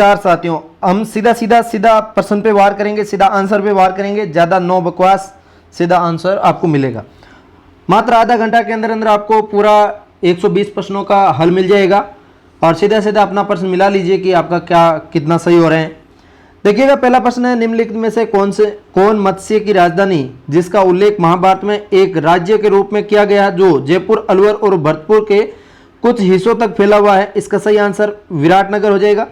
नमस्कार साथियों, हम सीधा प्रश्न पे वार करेंगे, सीधा आंसर पे वार करेंगे। ज़्यादा नो बकवास, सीधा आंसर आपको मिलेगा। मात्र आधा घंटा के अंदर अंदर आपको पूरा 120 प्रश्नों का हल मिल जाएगा और सीधा सीधा अपना प्रश्न मिला लीजिए कि आपका क्या कितना सही हो रहे हैं। देखिएगा, पहला प्रश्न है, निम्नलिखित में से कौन मत्स्य की राजधानी जिसका उल्लेख महाभारत में एक राज्य के रूप में किया गया जो जयपुर, अलवर और भरतपुर के कुछ हिस्सों तक फैला हुआ है? इसका सही आंसर विराटनगर हो जाएगा।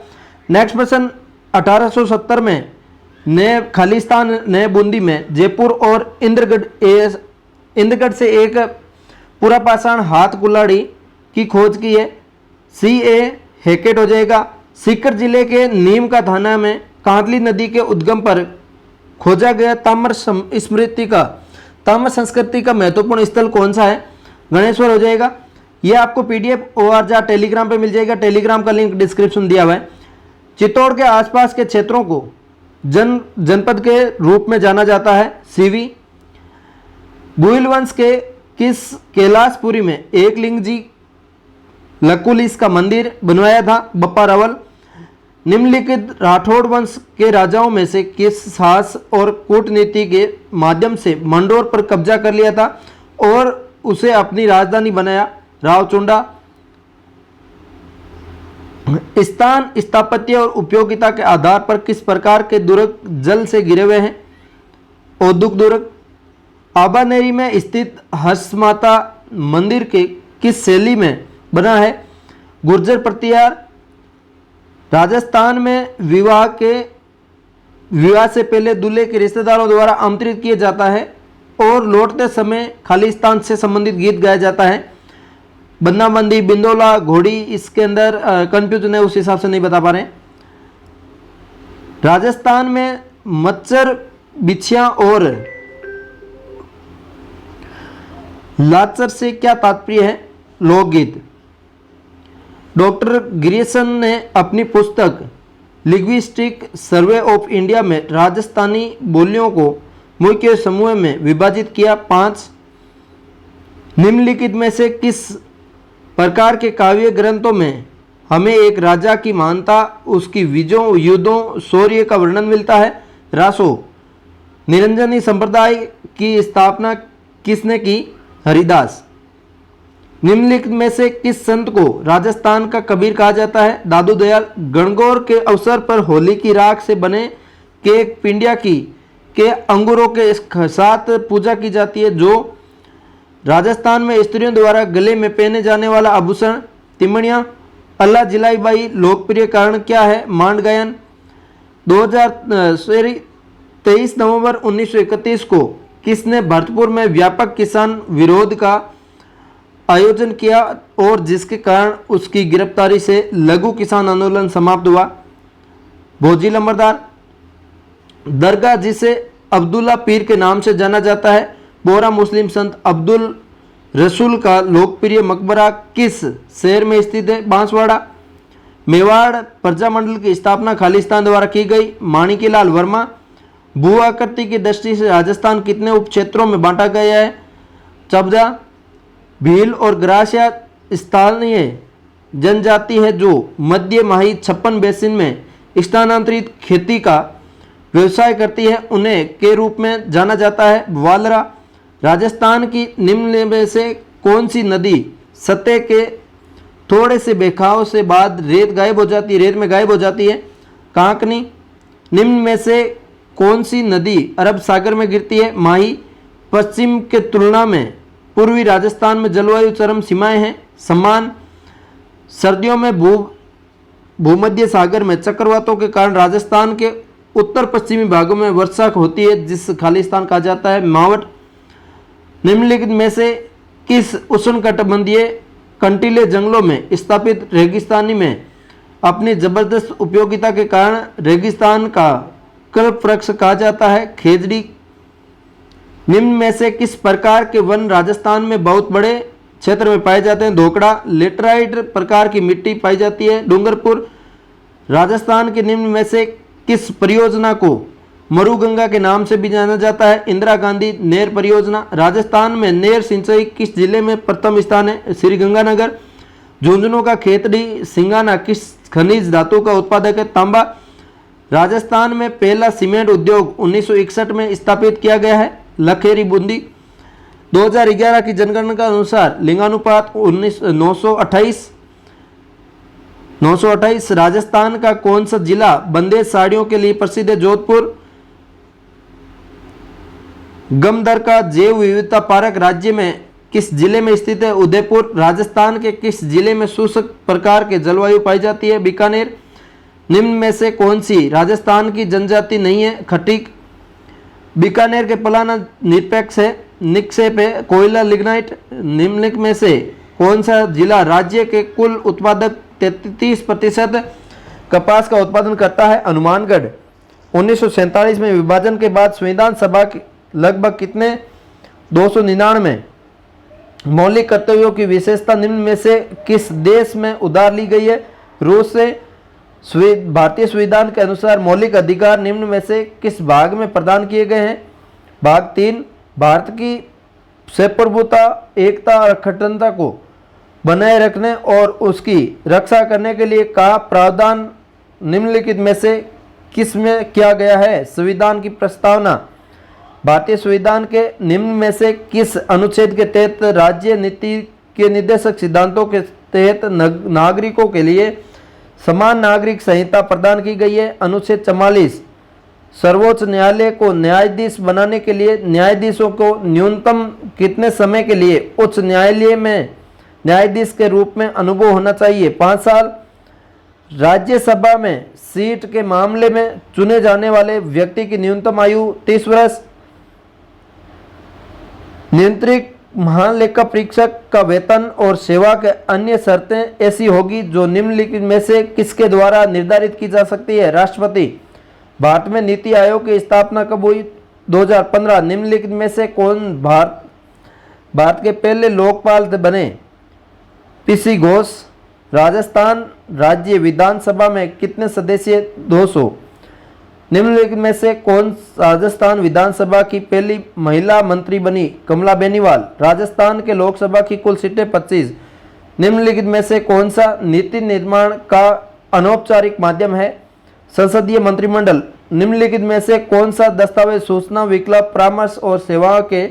नेक्स्ट प्रश्न, 1870 में नए खालिस्तान नए बूंदी में जयपुर और इंद्रगढ़ से एक पुरापाषाण हाथ कुल्हाड़ी की खोज की है? C.A. हैकेट हो जाएगा। सीकर जिले के नीम का थाना में कांतली नदी के उद्गम पर खोजा गया ताम्र संस्कृति का महत्वपूर्ण स्थल कौन सा है? गणेश्वर हो जाएगा। यह आपको PDF OR या टेलीग्राम पे मिल जाएगा। टेलीग्राम का लिंक डिस्क्रिप्शन दिया हुआ है। चित्तौड़ के आसपास के क्षेत्रों को जनपद के रूप में जाना जाता है? CV। भुइल वंश के किस कैलाशपुरी में एकलिंग जी लकुलिस का मंदिर बनवाया था? बप्पा रावल। निम्नलिखित राठौड़ वंश के राजाओं में से किस साहस और कूटनीति के माध्यम से मंडोर पर कब्जा कर लिया था और उसे अपनी राजधानी बनाया? रावचुंडा। स्थान, स्थापत्य और उपयोगिता के आधार पर किस प्रकार के दुर्ग जल से घिरे हुए हैं? औद्योग दुर्ग। आबानेरी में स्थित हर्षमाता मंदिर के किस शैली में बना है? गुर्जर प्रतिहार। राजस्थान में विवाह से पहले दूल्हे के रिश्तेदारों द्वारा आमंत्रित किया जाता है और लौटते समय खालिस्तान से संबंधित गीत गाया जाता है? बन्नाबंदी, बिंदोला, घोड़ी। इसके अंदर कंफ्यूजन है, उस हिसाब से नहीं बता पा रहे हैं। राजस्थान में मच्छर, बिछिया और लाचर से क्या तात्पर्य है? लोकगीत। डॉक्टर ग्रियर्सन ने अपनी पुस्तक लिंग्विस्टिक सर्वे ऑफ इंडिया में राजस्थानी बोलियों को मुख्य समूह में विभाजित किया? 5। निम्नलिखित में से किस प्रकार के काव्य ग्रंथों में हमें एक राजा की महानता, उसकी विजयों, युद्धों, शौर्य का वर्णन मिलता है? रासो। निरंजनी संप्रदाय की स्थापना किसने की? हरिदास। निम्नलिखित में से किस संत को राजस्थान का कबीर कहा जाता है? दादू दयाल। गणगौर के अवसर पर होली की राख से बने केक, पिंडिया के अंगूरों के साथ पूजा की जाती है जो राजस्थान में स्त्रियों द्वारा गले में पहने जाने वाला आभूषण? तिमणिया। अल्लाह जिलाई बाई लोकप्रिय कारण क्या है? मांड गायन। 23 नवंबर 1931 को किसने भरतपुर में व्यापक किसान विरोध का आयोजन किया और जिसके कारण उसकी गिरफ्तारी से लघु किसान आंदोलन समाप्त हुआ? भोजी लंबरदार। दरगाह जिसे अब्दुल्ला पीर के नाम से जाना जाता है? बोरा मुस्लिम संत अब्दुल रसूल का लोकप्रिय मकबरा किस शहर में स्थित है? बांसवाड़ा। मेवाड़ प्रजामंडल की स्थापना खालिस्तान द्वारा की गई? माणिक्यलाल वर्मा। भू आकृति की दृष्टि से राजस्थान कितने उप क्षेत्रों में बांटा गया है? 14। भील और ग्रासिया स्थानीय जनजाति है जो मध्य माही 56 बेसिन में स्थानांतरित खेती का व्यवसाय करती है, उन्हें के रूप में जाना जाता है? वालरा। राजस्थान की निम्न में से कौन सी नदी सतह के थोड़े से बहाव से बाद रेत में गायब हो जाती है? कांकनी। निम्न में से कौन सी नदी अरब सागर में गिरती है? माही। पश्चिम के तुलना में पूर्वी राजस्थान में जलवायु चरम सीमाएं हैं? समान। सर्दियों में भूमध्य सागर में चक्रवातों के कारण राजस्थान के उत्तर पश्चिमी भागों में वर्षा होती है जिस खालिस्तान कहा जाता है? मावट। निम्नलिखित में से किस उष्णकटिबंधीय कंटीले जंगलों में स्थापित रेगिस्तानी में अपनी जबरदस्त उपयोगिता के कारण रेगिस्तान का कल्प वृक्ष कहा जाता है? खेजड़ी। निम्न में से किस प्रकार के वन राजस्थान में बहुत बड़े क्षेत्र में पाए जाते हैं? धोकड़ा। लेटराइट प्रकार की मिट्टी पाई जाती है? डूंगरपुर। राजस्थान के निम्न में से किस परियोजना को मरुगंगा के नाम से भी जाना जाता है? इंदिरा गांधी नहर परियोजना। राजस्थान में नहर सिंचाई किस जिले में प्रथम स्थान है? श्रीगंगानगर। झुंझुनू का खेतड़ी सिंगाना किस खनिज धातु का उत्पादक है? तांबा। राजस्थान में पहला सीमेंट उद्योग 1961 में स्थापित किया गया है? लखेरी बूंदी। 2011 की जनगणना के अनुसार लिंगानुपात 928। राजस्थान का कौन सा जिला बंदेज साड़ियों के लिए प्रसिद्ध है? जोधपुर। गमदर का जैव विविधता पार्क राज्य में किस जिले में स्थित है? उदयपुर। राजस्थान के किस जिले में शुष्क प्रकार के जलवायु पाई जाती है? बीकानेर। निम्न में से कौन सी राजस्थान की जनजाति नहीं है? खटीक। बीकानेर के पलाना निरपेक्ष है, निक्षेप है, कोयला लिग्नाइट। निम्नलिखित में से कौन सा जिला राज्य के कुल उत्पादक 33% कपास का उत्पादन करता है? हनुमानगढ़। 1947 में विभाजन के बाद संविधान सभा की लगभग कितने 299 मौलिक कर्तव्यों की विशेषता निम्न में से किस देश में उधार ली गई है? रूस से। भारतीय संविधान के अनुसार मौलिक अधिकार निम्न में से किस भाग में प्रदान किए गए हैं? भाग 3। भारत की संप्रभुता, एकता और अखंडता को बनाए रखने और उसकी रक्षा करने के लिए का प्रावधान निम्नलिखित में से किस में किया गया है? संविधान की प्रस्तावना। भारतीय संविधान के निम्न में से किस अनुच्छेद के तहत राज्य नीति के निर्देशक सिद्धांतों के तहत नागरिकों के लिए समान नागरिक संहिता प्रदान की गई है? अनुच्छेद 44। सर्वोच्च न्यायालय को न्यायाधीश बनाने के लिए न्यायाधीशों को न्यूनतम कितने समय के लिए उच्च न्यायालय में न्यायाधीश के रूप में अनुभव होना चाहिए? 5 साल। राज्यसभा में सीट के मामले में चुने जाने वाले व्यक्ति की न्यूनतम आयु 30 वर्ष। नियंत्रित महालेखा परीक्षक का वेतन और सेवा के अन्य शर्तें ऐसी होगी जो निम्नलिखित में से किसके द्वारा निर्धारित की जा सकती है? राष्ट्रपति। भारत में नीति आयोग की स्थापना कब हुई? 2015। निम्नलिखित में से कौन भारत के पहले लोकपाल बने? पीसी घोष। राजस्थान राज्य विधानसभा में कितने सदस्य? 200। निम्नलिखित में से कौन राजस्थान विधानसभा की पहली महिला मंत्री बनी? कमला बेनीवाल। राजस्थान के लोकसभा की कुल सीटें 25। निम्नलिखित में से कौन सा नीति निर्माण का अनौपचारिक माध्यम है? संसदीय मंत्रिमंडल। निम्नलिखित में से कौन सा दस्तावेज सूचना, विकल्प, परामर्श और सेवाओं के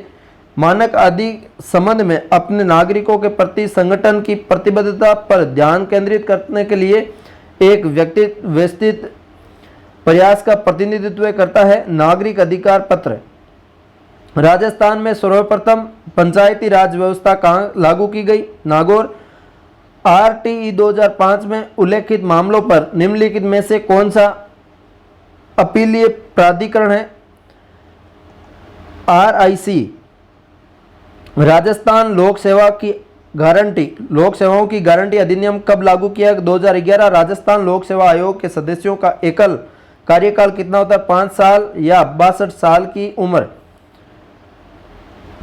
मानक आदि संबंध में अपने नागरिकों के प्रति संगठन की प्रतिबद्धता पर ध्यान केंद्रित करने के लिए एक व्यवस्थित प्रयास का प्रतिनिधित्व करता है? नागरिक अधिकार पत्र। राजस्थान में सर्वप्रथम पंचायती राज व्यवस्था कहाँ लागू की गई? नागौर। आरटीई 2005 में उल्लेखित मामलों पर निम्नलिखित में से कौन सा अपीलीय प्राधिकरण है? आरआईसी। राजस्थान लोक सेवाओं की गारंटी अधिनियम कब लागू किया? 2011। राजस्थान लोक सेवा आयोग के सदस्यों का एकल कार्यकाल कितना होता है? 5 साल या 62 साल की उम्र।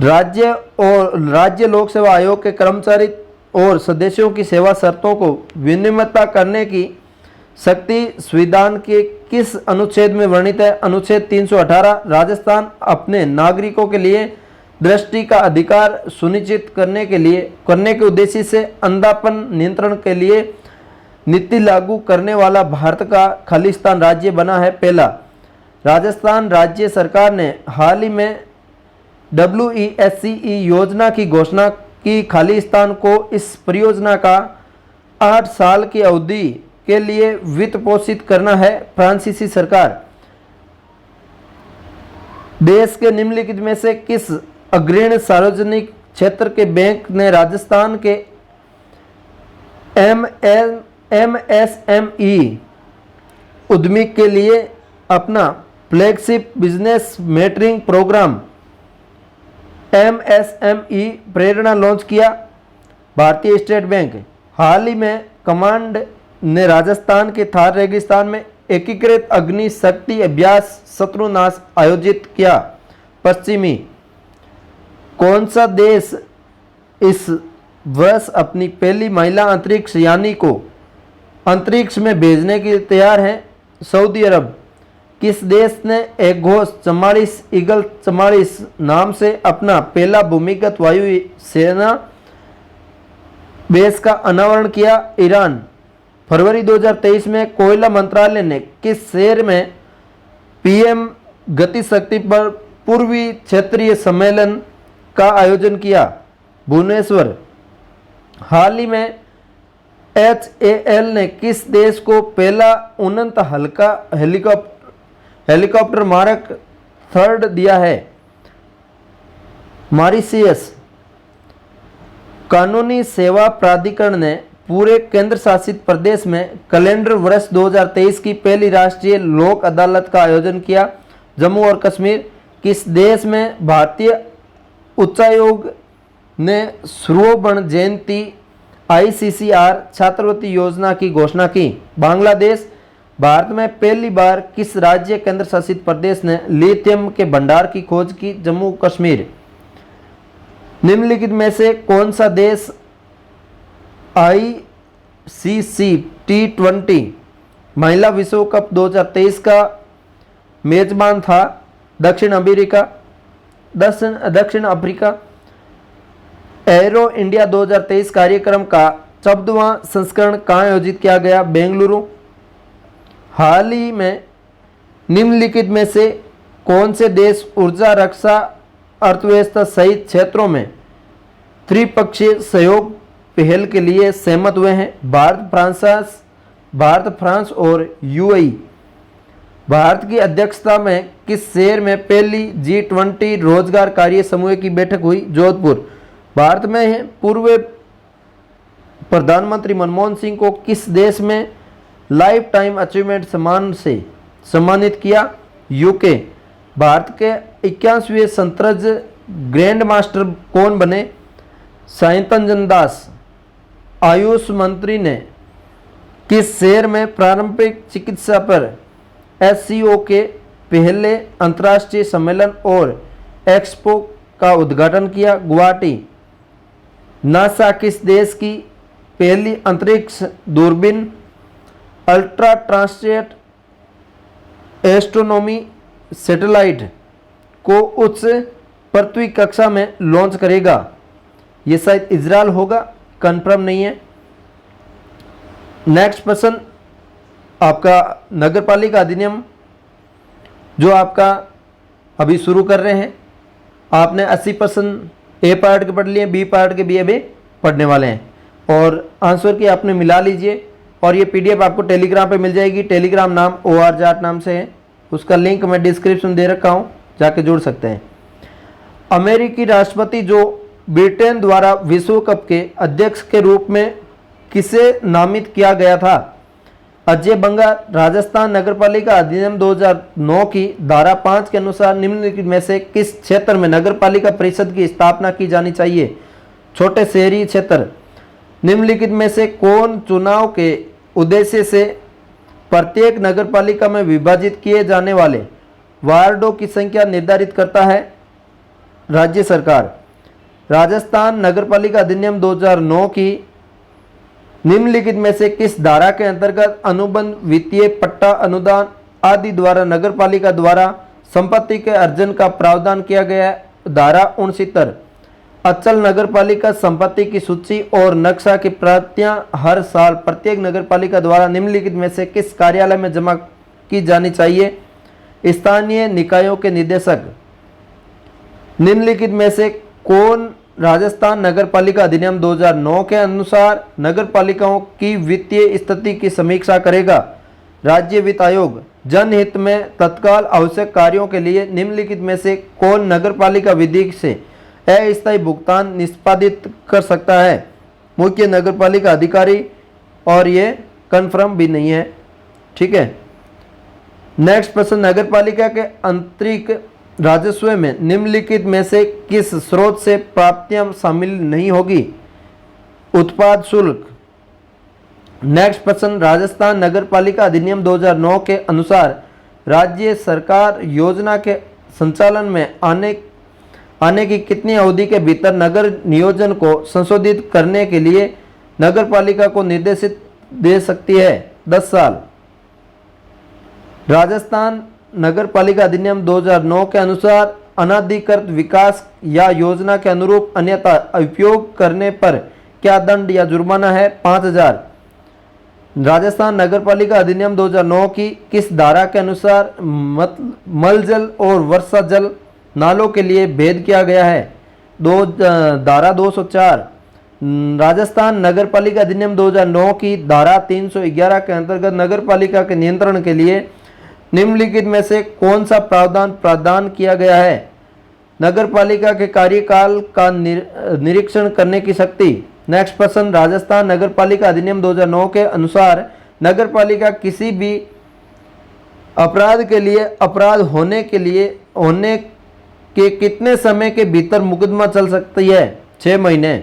राज्य लोक सेवा आयोग के कर्मचारी और सदस्यों की सेवा शर्तों को विनियमित करने की शक्ति संविधान के किस अनुच्छेद में वर्णित है? अनुच्छेद 318। राजस्थान अपने नागरिकों के लिए दृष्टि का अधिकार सुनिश्चित करने के उद्देश्य से अंधापन नियंत्रण के लिए नीति लागू करने वाला भारत का खालिस्तान राज्य बना है? पहला। राजस्थान राज्य सरकार ने हाल ही में WESCE योजना की घोषणा की। खालिस्तान को इस परियोजना का 8 साल की अवधि के लिए वित्त पोषित करना है फ्रांसीसी सरकार। देश के निम्नलिखित में से किस अग्रणी सार्वजनिक क्षेत्र के बैंक ने राजस्थान के MSME उद्यमी के लिए अपना flagship business mentoring programme MSME प्रेरणा लॉन्च किया? भारतीय स्टेट बैंक। हाल ही में कमांड ने राजस्थान के थार रेगिस्तान में एकीकृत अग्नि शक्ति अभ्यास शत्रुनाश आयोजित किया? पश्चिमी। कौन सा देश इस वर्ष अपनी पहली महिला अंतरिक्ष यानी को अंतरिक्ष में भेजने के लिए तैयार है? सऊदी अरब। किस देश ने एगोस 44 ईगल 44 नाम से अपना पहला भूमिगत वायु सेना बेस का अनावरण किया ईरान। फरवरी 2023 में कोयला मंत्रालय ने किस शहर में पीएम गति शक्ति पर पूर्वी क्षेत्रीय सम्मेलन का आयोजन किया? भुवनेश्वर। हाल ही में HAL ने किस देश को पहला उन्नत हल्का हेलीकॉप्टर मारक 3 दिया है? मॉरिशस। कानूनी सेवा प्राधिकरण ने पूरे केंद्र शासित प्रदेश में कैलेंडर वर्ष 2023 की पहली राष्ट्रीय लोक अदालत का आयोजन किया। जम्मू और कश्मीर। किस देश में भारतीय उच्चायोग ने स्वर्ण जयंती ICCR छात्रवृत्ति योजना की घोषणा की? बांग्लादेश। भारत में पहली बार किस राज्य केंद्र शासित प्रदेश ने लिथियम के भंडार की खोज की? जम्मू कश्मीर। निम्नलिखित में से कौन सा देश ICC T20 महिला विश्व कप 2023 का मेजबान था? दक्षिण अफ्रीका। एरो इंडिया 2023 कार्यक्रम का 14वां संस्करण कहाँ आयोजित किया गया? बेंगलुरु। हाल ही में निम्नलिखित में से कौन से देश ऊर्जा, रक्षा, अर्थव्यवस्था सहित क्षेत्रों में त्रिपक्षीय सहयोग पहल के लिए सहमत हुए हैं? भारत, फ्रांस और UAE। भारत की अध्यक्षता में किस शहर में पहली G20 रोजगार कार्य समूह की बैठक हुई? जोधपुर। भारत में पूर्व प्रधानमंत्री मनमोहन सिंह को किस देश में लाइफ टाइम अचीवमेंट सम्मान से सम्मानित किया? UK। भारत के 81वें शतरंज ग्रैंड मास्टर कौन बने? साईतंजन दास। आयुष मंत्री ने किस शहर में पारंपरिक चिकित्सा पर SCO के पहले अंतर्राष्ट्रीय सम्मेलन और एक्सपो का उद्घाटन किया? गुवाहाटी। नासा किस देश की पहली अंतरिक्ष दूरबीन अल्ट्रा ट्रांसजेट एस्ट्रोनॉमी सैटेलाइट को उच्च पृथ्वी कक्षा में लॉन्च करेगा? ये शायद इजरायल होगा, कंफर्म नहीं है। नेक्स्ट प्रश्न आपका नगरपालिका अधिनियम जो आपका अभी शुरू कर रहे हैं। आपने 80% A पार्ट के पढ़ लिए, B पार्ट के भी अभी पढ़ने वाले हैं और आंसर की आपने मिला लीजिए। और ये PDF आपको टेलीग्राम पे मिल जाएगी। टेलीग्राम नाम OR जाट नाम से है, उसका लिंक मैं डिस्क्रिप्शन दे रखा हूँ, जाके जुड़ सकते हैं। अमेरिकी राष्ट्रपति जो ब्रिटेन द्वारा विश्व कप के अध्यक्ष के रूप में किसे नामित किया गया था? अजय बंगा। राजस्थान नगरपालिका अधिनियम 2009 की धारा 5 के अनुसार निम्नलिखित में से किस क्षेत्र में नगरपालिका परिषद की स्थापना की जानी चाहिए? छोटे शहरी क्षेत्र। निम्नलिखित में से कौन चुनाव के उद्देश्य से प्रत्येक नगरपालिका में विभाजित किए जाने वाले वार्डों की संख्या निर्धारित करता है? राज्य सरकार। राजस्थान नगरपालिका अधिनियम 2009 की निम्नलिखित में से किस धारा के अंतर्गत अनुबंध, वित्तीय, पट्टा, अनुदान आदि द्वारा नगरपालिका द्वारा संपत्ति के अर्जन का प्रावधान किया गया है? धारा 69। अचल नगरपालिका संपत्ति की सूची और नक्शा की प्रतियां हर साल प्रत्येक नगरपालिका द्वारा निम्नलिखित में से किस कार्यालय में जमा की जानी चाहिए? स्थानीय निकायों के निदेशक। निम्नलिखित में से कौन राजस्थान नगरपालिका अधिनियम 2009 के अनुसार नगरपालिकाओं की वित्तीय स्थिति की समीक्षा करेगा? राज्य वित्त आयोग। जनहित में तत्काल आवश्यक कार्यों के लिए निम्नलिखित में से कौन नगरपालिका विधि से अस्थायी भुगतान निष्पादित कर सकता है? मुख्य नगरपालिका अधिकारी। और ये कन्फर्म भी नहीं है, ठीक है। नेक्स्ट प्रश्न, नगरपालिका के आंतरिक राजस्व में निम्नलिखित में से किस स्रोत से प्राप्तियां शामिल नहीं होगी? उत्पाद शुल्क। नेक्स्ट प्रश्न, राजस्थान नगरपालिका अधिनियम 2009 के अनुसार राज्य सरकार योजना के संचालन में आने की कितनी अवधि के भीतर नगर नियोजन को संशोधित करने के लिए नगरपालिका को निर्देशित दे सकती है? 10 साल। राजस्थान नगरपालिका अधिनियम 2009 के अनुसार अनाधिकृत विकास या योजना के अनुरूप अन्यथा उपयोग करने पर क्या दंड या जुर्माना है? 5,000। राजस्थान नगरपालिका अधिनियम 2009 की किस धारा के अनुसार मलजल और वर्षा जल नालों के लिए भेद किया गया है? धारा 204। राजस्थान नगरपालिका अधिनियम 2009 की धारा 311 के अंतर्गत नगरपालिका के नियंत्रण के लिए निम्नलिखित में से कौन सा प्रावधान प्रदान किया गया है? नगरपालिका के कार्यकाल का निरीक्षण करने की शक्ति। नेक्स्ट प्रश्न, राजस्थान नगरपालिका अधिनियम 2009 के अनुसार नगरपालिका किसी भी अपराध के लिए अपराध होने के कितने समय के भीतर मुकदमा चल सकती है? 6 महीने।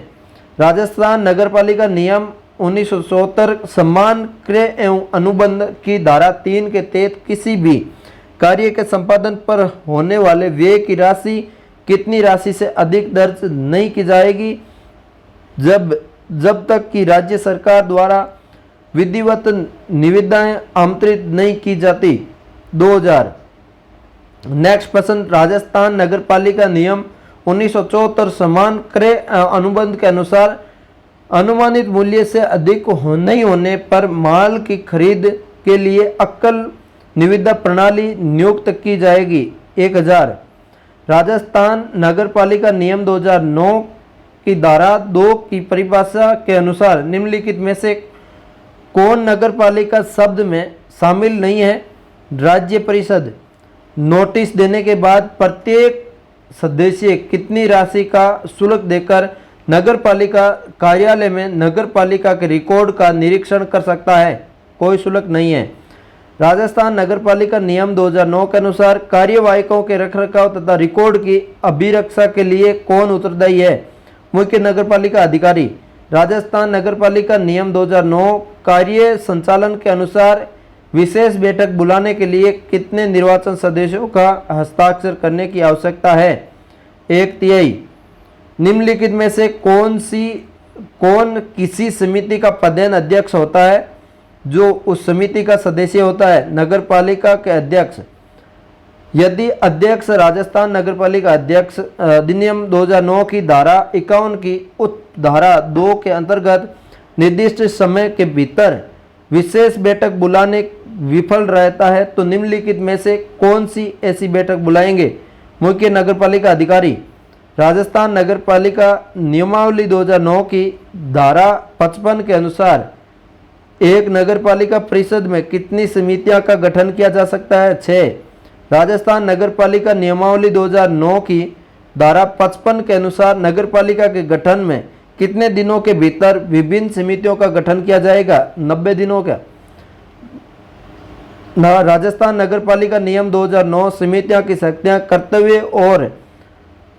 राजस्थान नगरपालिका नियम 1970 सम्मान क्रय एवं अनुबंध की धारा 3 के तहत किसी भी कार्य के संपादन पर होने वाले व्यय की राशि कितनी राशि से अधिक दर्ज नहीं की जाएगी जब तक कि राज्य सरकार द्वारा विधिवत निविदाएं आमंत्रित नहीं की जाती? 2000। नेक्स्ट प्रश्न, राजस्थान नगरपालिका नियम 1974 समान क्रय अनुबंध के अनुसार अनुमानित मूल्य से अधिक नहीं होने पर माल की खरीद के लिए अक्कल निविदा प्रणाली नियुक्त की जाएगी? 1000। राजस्थान नगरपालिका नियम 2009 की धारा 2 की परिभाषा के अनुसार निम्नलिखित में से कौन नगरपालिका शब्द में शामिल नहीं है? राज्य परिषद। नोटिस देने के बाद प्रत्येक सदस्य कितनी राशि का शुल्क देकर नगरपालिका कार्यालय में नगरपालिका के रिकॉर्ड का निरीक्षण कर सकता है? कोई शुल्क नहीं है। राजस्थान नगरपालिका नियम 2009 के अनुसार कार्यवाहिकों के रखरखाव तथा रिकॉर्ड की अभिरक्षा के लिए कौन उत्तरदायी है? मुख्य नगरपालिका अधिकारी। राजस्थान नगरपालिका नियम 2009 कार्य संचालन के अनुसार विशेष बैठक बुलाने के लिए कितने निर्वाचन सदस्यों का हस्ताक्षर करने की आवश्यकता है? 1/3। निम्नलिखित में से कौन किसी समिति का पदेन अध्यक्ष होता है जो उस समिति का सदस्य होता है? नगरपालिका के अध्यक्ष। यदि अध्यक्ष राजस्थान नगरपालिका अध्यक्ष अधिनियम 2009 की धारा 51 की धारा 2 के अंतर्गत निर्दिष्ट समय के भीतर विशेष बैठक बुलाने विफल रहता है तो निम्नलिखित में से कौन सी ऐसी बैठक बुलाएंगे? मुख्य नगरपालिका अधिकारी। राजस्थान नगरपालिका नियमावली 2009 की धारा 55 के अनुसार एक नगरपालिका परिषद में कितनी समितियां का गठन किया जा सकता है? 6। राजस्थान नगरपालिका नियमावली 2009 की धारा 55 के अनुसार नगरपालिका के गठन में कितने दिनों के भीतर विभिन्न समितियों का गठन किया जाएगा? 90 दिनों का। राजस्थान नगरपालिका नियम 2009 समितियों की शक्तियां, कर्तव्य और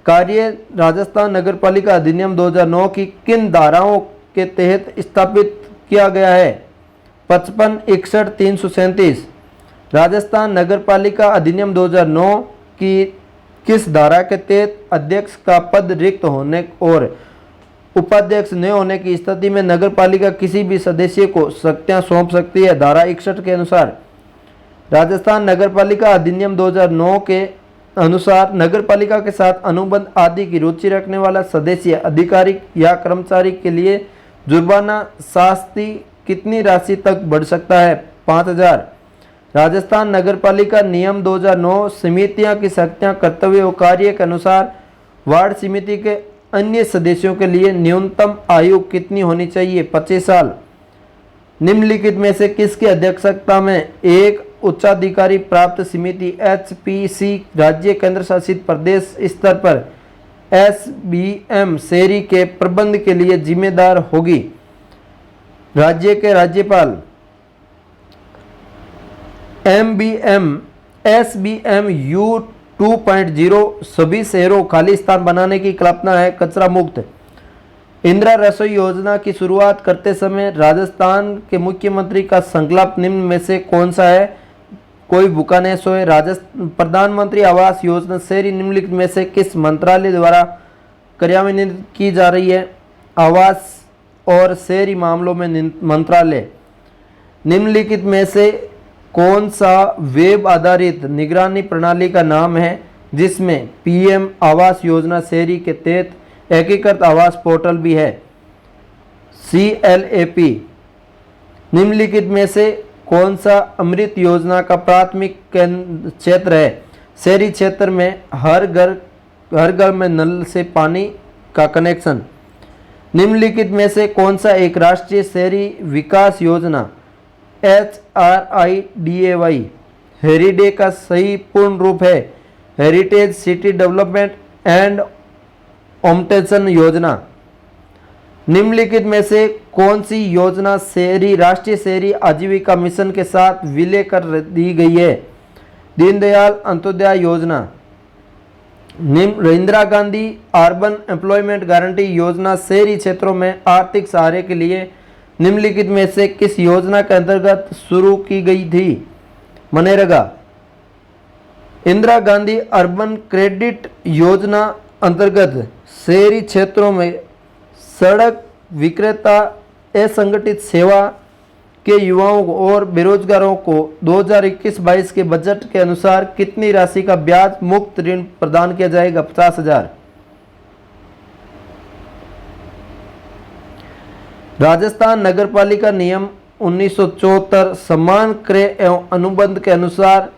कार्य राजस्थान नगरपालिका अधिनियम 2009 की किन धाराओं के तहत स्थापित किया गया है? 55, 61, 337। राजस्थान नगरपालिका अधिनियम 2009 की किस धारा के तहत अध्यक्ष का पद रिक्त होने और उपाध्यक्ष न होने की स्थिति में नगरपालिका किसी भी सदस्य को शक्तियां सौंप सकती है? धारा 61 के अनुसार। राजस्थान नगरपालिका अधिनियम 2009 के अनुसार नगरपालिका के साथ अनुबंध आदि की रुचि रखने वाला सदस्य, अधिकारी या कर्मचारी के लिए जुर्माना शास्ति कितनी राशि तक बढ़ सकता है? 5,000। राजस्थान नगरपालिका नियम 2009 समितियां की शक्तियां, कर्तव्य और कार्य के अनुसार वार्ड समिति के अन्य सदस्यों के लिए न्यूनतम आयु कितनी होनी चाहिए? 25 साल। निम्नलिखित में से किसकी अध्यक्षता में एक उच्चाधिकारी प्राप्त समिति HPC राज्य केंद्र शासित प्रदेश स्तर पर SBM शहरी के प्रबंध के लिए जिम्मेदार होगी? राज्य के राज्यपाल। SBM U 2.0 सभी शहरों खाली स्थान बनाने की कल्पना है कचरा मुक्त। इंदिरा रसोई योजना की शुरुआत करते समय राजस्थान के मुख्यमंत्री का संकल्प निम्न में से कौन सा है? कोई भूखा नहीं सोए। राजस्थान प्रधानमंत्री आवास योजना शहरी निम्नलिखित में से किस मंत्रालय द्वारा कार्यान्वित की जा रही है? आवास और शहरी मामलों में मंत्रालय। निम्नलिखित में से कौन सा वेब आधारित निगरानी प्रणाली का नाम है जिसमें PM आवास योजना शहरी के तहत एकीकृत आवास पोर्टल भी है? CLAP। निम्नलिखित में से कौन सा अमृत योजना का प्राथमिक क्षेत्र है? शहरी क्षेत्र में हर घर में नल से पानी का कनेक्शन। निम्नलिखित में से कौन सा एक राष्ट्रीय शहरी विकास योजना HRIDAY हेरिडे का सही पूर्ण रूप है? हेरिटेज सिटी डेवलपमेंट एंड ऑम्टेशन योजना। निम्नलिखित में से कौन सी योजना राष्ट्रीय शहरी आजीविका मिशन के साथ विलय कर दी गई है? दीनदयाल अंत्योदय योजना। Indira Gandhi urban employment guarantee योजना शहरी क्षेत्रों में आर्थिक सहारे के लिए निम्नलिखित में से किस योजना के अंतर्गत शुरू की गई थी? मनरेगा। इंदिरा गांधी अर्बन क्रेडिट योजना अंतर्गत शहरी क्षेत्रों में सड़क विक्रेता असंगठित सेवा के युवाओं और बेरोजगारों को 2021-22 के बजट के अनुसार कितनी राशि का ब्याज मुक्त ऋण प्रदान किया जाएगा? 50,000। राजस्थान नगरपालिका नियम 1974 समान क्रय एवं अनुबंध के अनुसार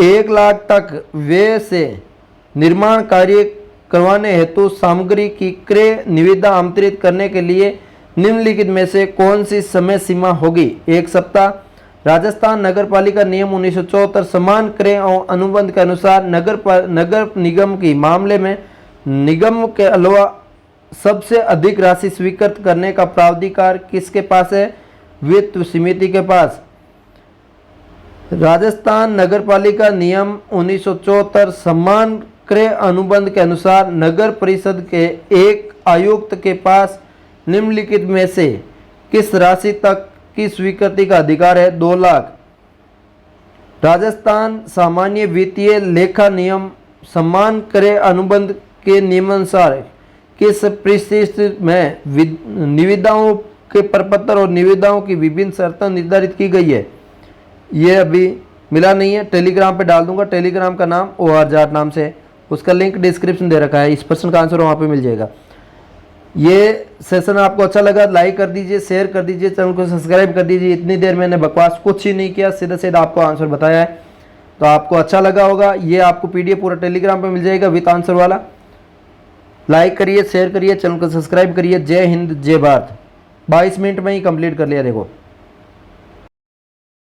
1 लाख तक व्यय से निर्माण कार्य करवाने हेतु सामग्री की क्रय निविदा आमंत्रित करने के लिए निम्नलिखित में से कौन सी समय सीमा होगी? 1 सप्ताह। राजस्थान नगरपालिका नियम 1974 समान क्रय एवं अनुबंध के अनुसार नगर निगम के मामले में निगम के अलावा सबसे अधिक राशि स्वीकृत करने का प्राधिकार किसके पास है? वित्त समिति के पास। राजस्थान नगरपालिका नियम 1974 समान क्रय अनुबंध के अनुसार नगर परिषद के एक आयुक्त के पास निम्नलिखित में से किस राशि तक की स्वीकृति का अधिकार है? 2 लाख। राजस्थान सामान्य वित्तीय लेखा नियम समान क्रय अनुबंध के नियमानुसार किस परिस्थिति में निविदाओं के प्रपत्र और निविदाओं की विभिन्न शर्तें निर्धारित की गई है? ये अभी मिला नहीं है, टेलीग्राम पे डाल दूंगा। टेलीग्राम का नाम OR जाट नाम से, उसका लिंक डिस्क्रिप्शन दे रखा है। इस प्रश्न का आंसर वहाँ पे मिल जाएगा। ये सेशन आपको अच्छा लगा लाइक कर दीजिए, शेयर कर दीजिए, चैनल को सब्सक्राइब कर दीजिए। इतनी देर मैंने बकवास कुछ ही नहीं किया, सीधा सीधा आपको आंसर बताया है, तो आपको अच्छा लगा होगा। ये आपको PDF पूरा टेलीग्राम पे मिल जाएगा विथ आंसर वाला। लाइक करिए, शेयर करिए, चैनल को सब्सक्राइब करिए। जय हिंद, जय भारत। 22 मिनट में ही कंप्लीट कर लिया देखो।